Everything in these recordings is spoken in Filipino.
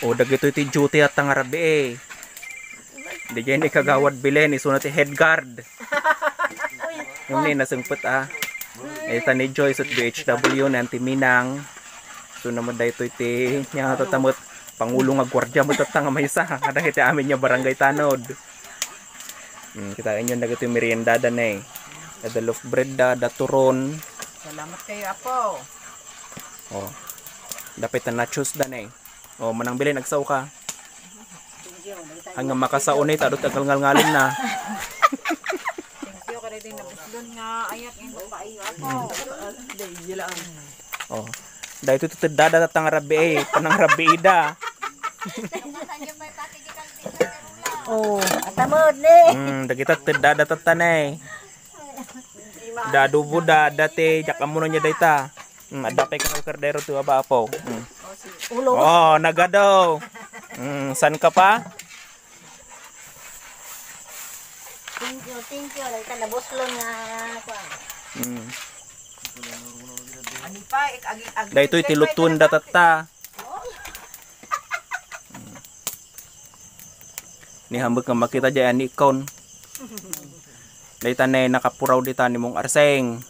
O dagito iti duty at tangarabi eh. Di dyan kagawad bilin isunod ti headguard. Yung ni nasungput ah. Ita ni Joyce at BHW na antiminang. So naman dahito iti niya tatamot pangulo nga gwardya mo tatang maysa. Kada iti amin niya barangay tanod. Kita inyo dagito yung merienda da na eh. Da loaf bread da turon. Salamat kayo apo. Oh. Dapat na nachos da na eh. Oh, manang bilin nagsaw ka. Hanggang makasaunay tadot agal-ngalin na. Thank you kada din nabuslon nga ayak ino pa iyo apo. Dai lang. Oh. Dahil ito dada tatang rabi eh. Panang rabiida. Oh, atamod ni. Dagita dada tatanay. Dadubo dati jakamuno niya dayta. Adapay ka kardero to aba apo. Ulo. Oh, nagadaw. San ka pa? Thank you. Dahil nabuslon nga pa. Ani pa agi. Dahil ito'y tilutun datata. Nihambag ka makita dyan ni ikon. Dahil tanay nakapuraw dita ni mong arseng.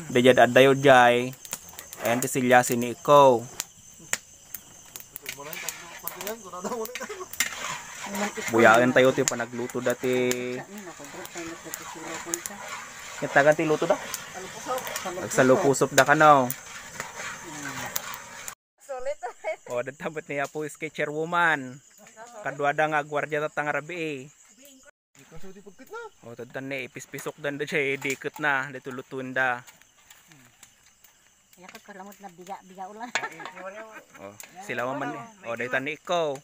Dahil dyan adayo dyan. Ayan ti silyasin ni ikaw. Buyaan tayo ti panagluto dati. Kitagan ti luto da? Nagsalupusop da ka no. O, databot niya po sketcher woman. Kadwa da nga gwardiya tatang rabi eh. O, tadan na ipispisok dan da siya dikit na. Dito lutun da. Yakot kalamot na biga ulan. O, sila man. O, daytan ni ikaw.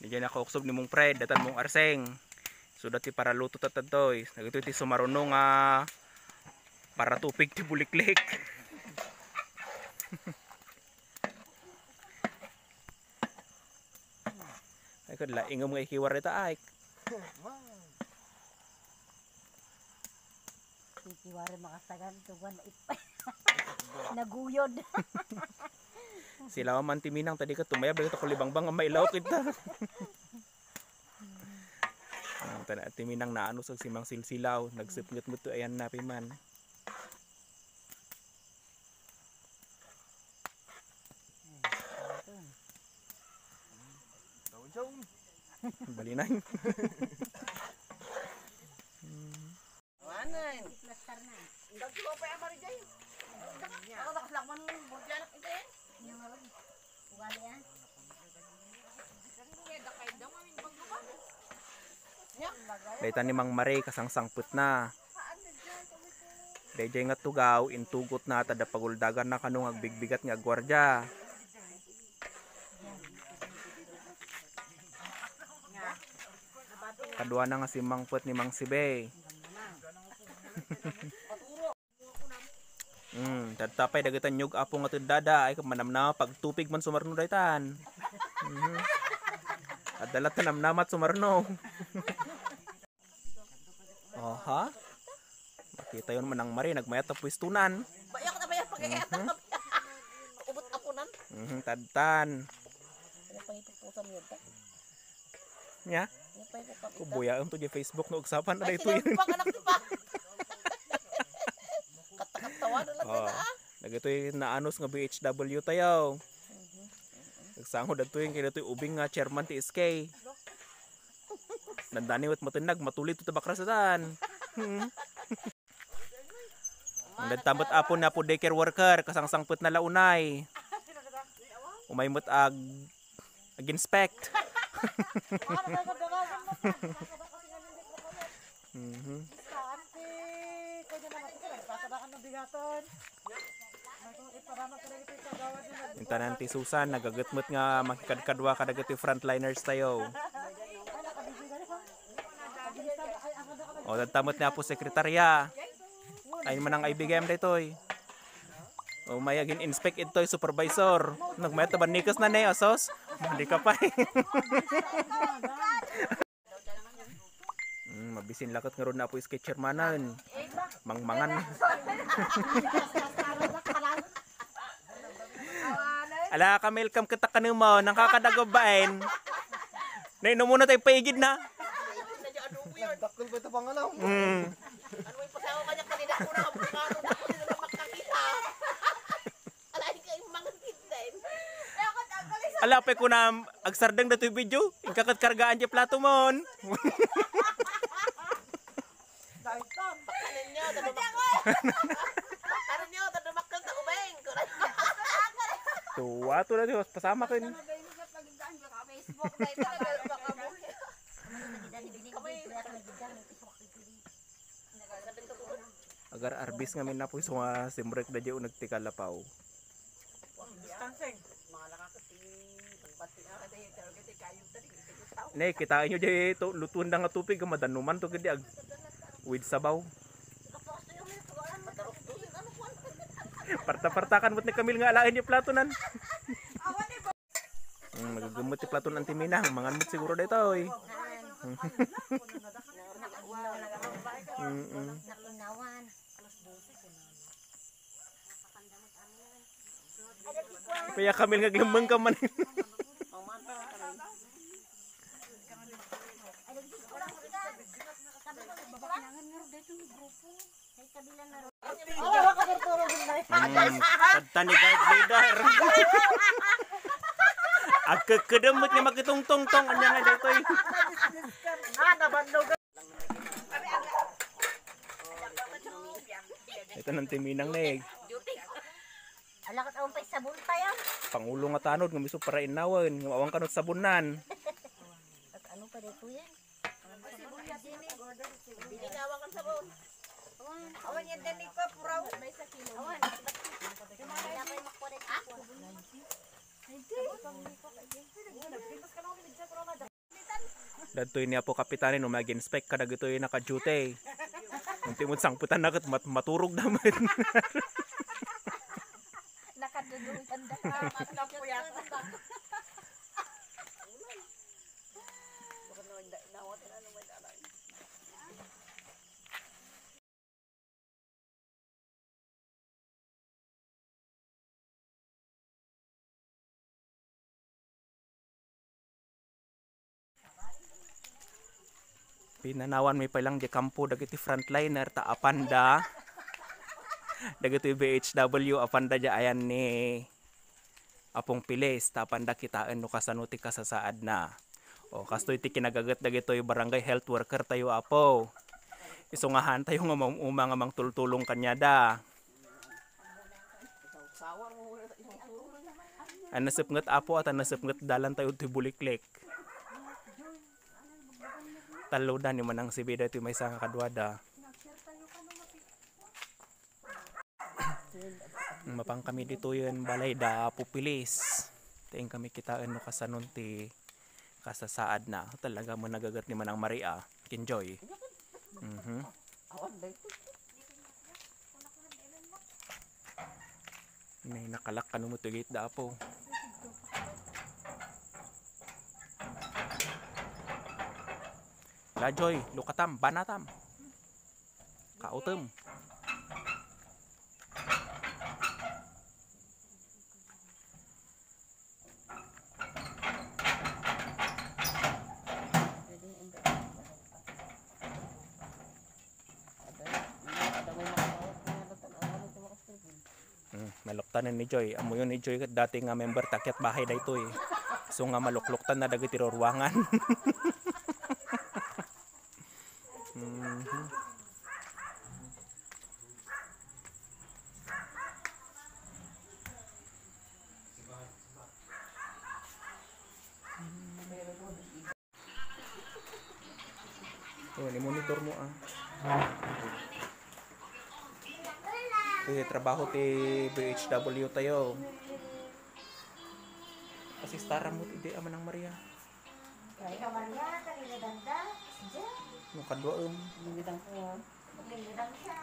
Diyan ako uksob ni mong Fred, datan mong arseng. So dati para luto tatatoy. Nagito iti sumarunong para tupig ti buliklik. Ay kadla ingom nga ikiwar ita ay. Ikiwari makasagan tuwan ipay. Naguyod. Sila man timinang tadi ka tumaya bagay ko libangbang nga mailaw kita. Tana timinang naano sa simang silsilaw, nagsipngot mo to ayan na piman. Balinay. Wanan. Dagko pa amari jay. Ako nakaslakman burjanak ito eh. Ugali yan. Daytan ni Mang Mare kasangsangput na. Dayjay nga tugaw intugot na tada paguldagan na kanong agbigbigat nga gwardya. Kadwa na nga si Mangput ni Mang Sibe. Tatapay dagatan nyug apo nga tudada ay kamanamna pagtupig man sumarno daytan. Adalat tanamnamat sumarno. Oha. Makita yon manang Mari nagmayat ta pwistunan. Bayak na bayak pag-iat. Ubot apunan. Tadtan. Ano pa ipupusan yun ta? Nya. Ano pa ipupusan? Kubuya to di Facebook no usapan na dayto yun. Pag anak pa. Katakatawa na lang na. Nagitoy naanos nga BHW tayo. Nagsangod adto yung kaya ubing nga chairman ti SK. Nandani wat matinag matulit to tabakrasatan. Ang nagtambot apon na po daycare worker kasangsangput na launay. Umaymot ag-inspect. Yung tanan ti Susan nagagatmot nga makikadkadwa kadagati frontliners tayo. O nagtamot na po sekretarya. Ay manang IBGM daytoy. O mayagin inspect ito'y supervisor. Nagmayat ba nikas na ne asos? Hindi ka pa. Mabisin lakot nga ron na po sketcher manan. Mangmangan. Ala ka welcome kita kanimo nang kakadagabain. Nainom muna tayo paigid na. Dakol ko ito pangalaw. Ano may pasawa kanya kanina ko na kapagano na ako nila makakita. Alay kayo mga kitin. Ala pa ko na agsardang na ito yung video. Ikakatkargaan dyan plato mon. Bakanin nyo, bakanin nyo, tadamakal sa ubeng. Tuwa to na Diyos. Pasama ko yun. Facebook na ito, makabuhi. Agar arbis ngamin na po so nga simbrek na dyan nagtikalapaw. Distancing. Mga nakakati, pagbati na kasi, target kayo tadi, tao. Ne, kitain nyo dyan ito. Lutuan na nga tupig. Madanuman to gadi ag. With sabaw. Parta-partakan mo't ni Camille nga alain yung plato nan. Magagamot yung plato ng timinang. Mangan mo't siguro dito oy. Nakinawan. Kaya Camille nga glamang ka man. Tani guard leader. Agkakadamot nga makitungtong-tong. Anya nga dito eh. Ito ng timinang na eh. Alakat awang pa sabon tayo. Pangulo nga tanod nga miso para inawan. Nga awang kanot sabunan. At ano pa dito yan? Binawa kang sabon. Awan yan din ko, puraw. May sa kilo. Awan. Wala pa yung makulit ako. Dadtoy niya po kapitanin no mag-inspect kada gitoy naka-duty. Ang timod sangputan na kat maturog naman. Nakadudong tanda. Matap po yan. Pinanawan may palang di kampo dagiti frontliner ta apanda. Dagiti BHW apanda ja ayan ni Apong Piles ta apanda kitaan no kasanuti kasasaad na. O kastoy ti kinagagat dagitoy barangay health worker tayo apo. Isungahan tayo nga uma nga mang tultulong kanya da. Ang nasipngat apo at ang nasipngat dalan tayo ti buliklik. Talodan ni manang si Bida ito may isang kadwada. Mapang kami dito yun balay da pupilis. Tingin kami kitaan no kasanon ti kasasaad na. Talaga mo nagagat ni manang Maria. Enjoy. May nakalak ka mo tigit da po. Lajoy, lukatam, banatam. Kautem. Maluktanan ni Joy. Amo yun ni Joy dati nga member takyat bahay da ito eh. So nga malukluktan na dagiti ruwangan. Oh, ni monitor mo ah. Trabaho ti BHW tayo. Kasi stara mo ti aman ng Maria. Kaya ka Maria, kanina danda. No kadwaem. Lingidang ko. Lingidang siya.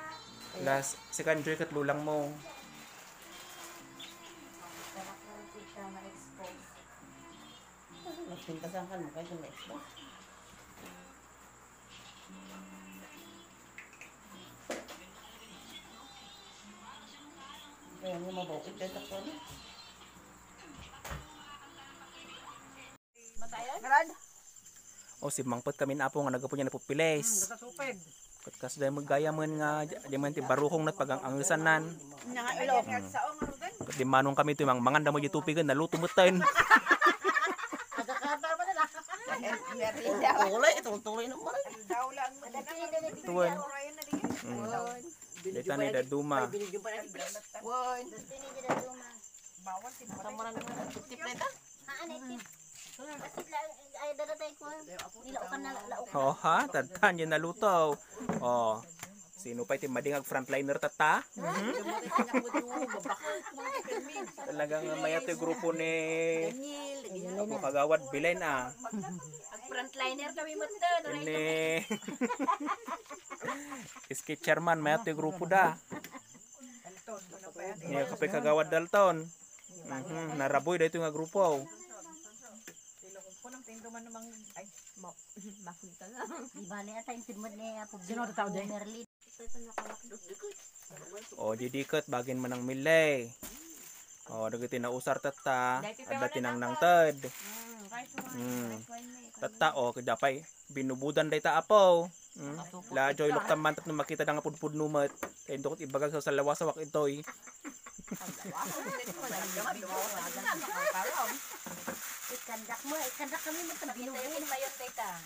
Last second joy kat lulang mo. Kaya ko siya ma-expose. Nagpintasan ka mo kayo ma-expose. Kaya mo mabukit dito ko. O si mangpot kami na po nga nagapunya na pupiles. Katkas dahil magaya man nga di man ti baruhong na pag ang isanan. Kat di manong kami ito yung mga damo di tupigan naluto mo tayo. Ulay, itong tuloy naman. Tuwan. Dito na daduma. Woy. Samaran naman. Tip na ito. Ay, dadatay ko. Nilaw ka na laok. O ha, tatan yun naluto. O, sino pa iti madingag frontliner tata? Talagang mayat yung grupo ni Kagawad Bilen ah. Frontliner kami mo to. Ini Iski chairman mayat yung grupo da. Niya kapay Kagawad Dalton. Naraboy da ito nga grupo. Di bali ata yung timod niya po. Sino ta tao din? O didikot bagin man ang milay. O dagiti na usar tata. Ada tinang nang ted. Tata o kadapay binubudan day ta apaw. La joy lok taman tat makita da nga pudpud numet. Kay ndokot ibagag sa lawasawak itoy. Ikandak mo, ikandak kami mo tang binubuin mayon teta.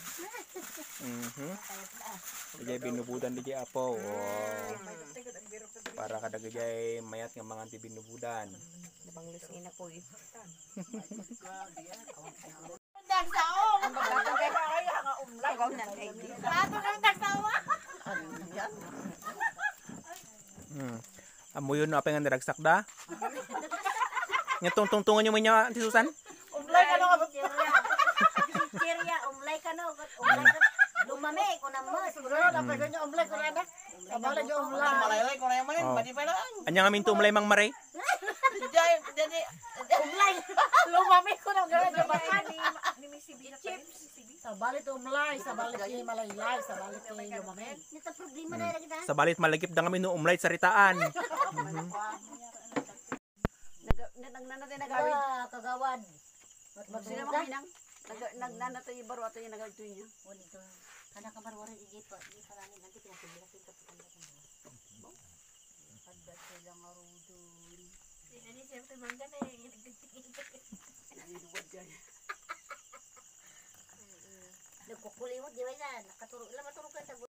Dijay binubudan dijay apaw. O para kadagajay mayat nga mga anti binubudan. Nabanglis ina ko eh. Amo yun apa nga niragsak da? Nga tungtungan nyo mo niya, Auntie Susan? Umlay ka no. Cheria, umlay ka no. Umlay ka. Lumami ko na mo. Siguro na pa ganyan umlay ko na. Sabala jo umlay. Malayalay ko na yaman eh. Badi pa lang. Anya nga minto umlay mang maray? Jadi, Umlay. Lumami ko na ganyan bakan ni Missy Chips. Sabalit umlay, sabalit ni malaylay, sabalit ni lumami. Nito problema na kita. Sa balit malagip da kami no umlay saritaan. nagnanatay nagawin. Kagawad. Sino mo pinang? Nagnanatay baro ato yung nagawin niya. Uli to. Kana kamarwari di pa. Di pa namin nanti pinapilihan ko kapitanda ko. Ada silang arudun. Ini siapa mangga na eh. Nagkukulimot di ba yan? Nakatulog lang matulog ka sa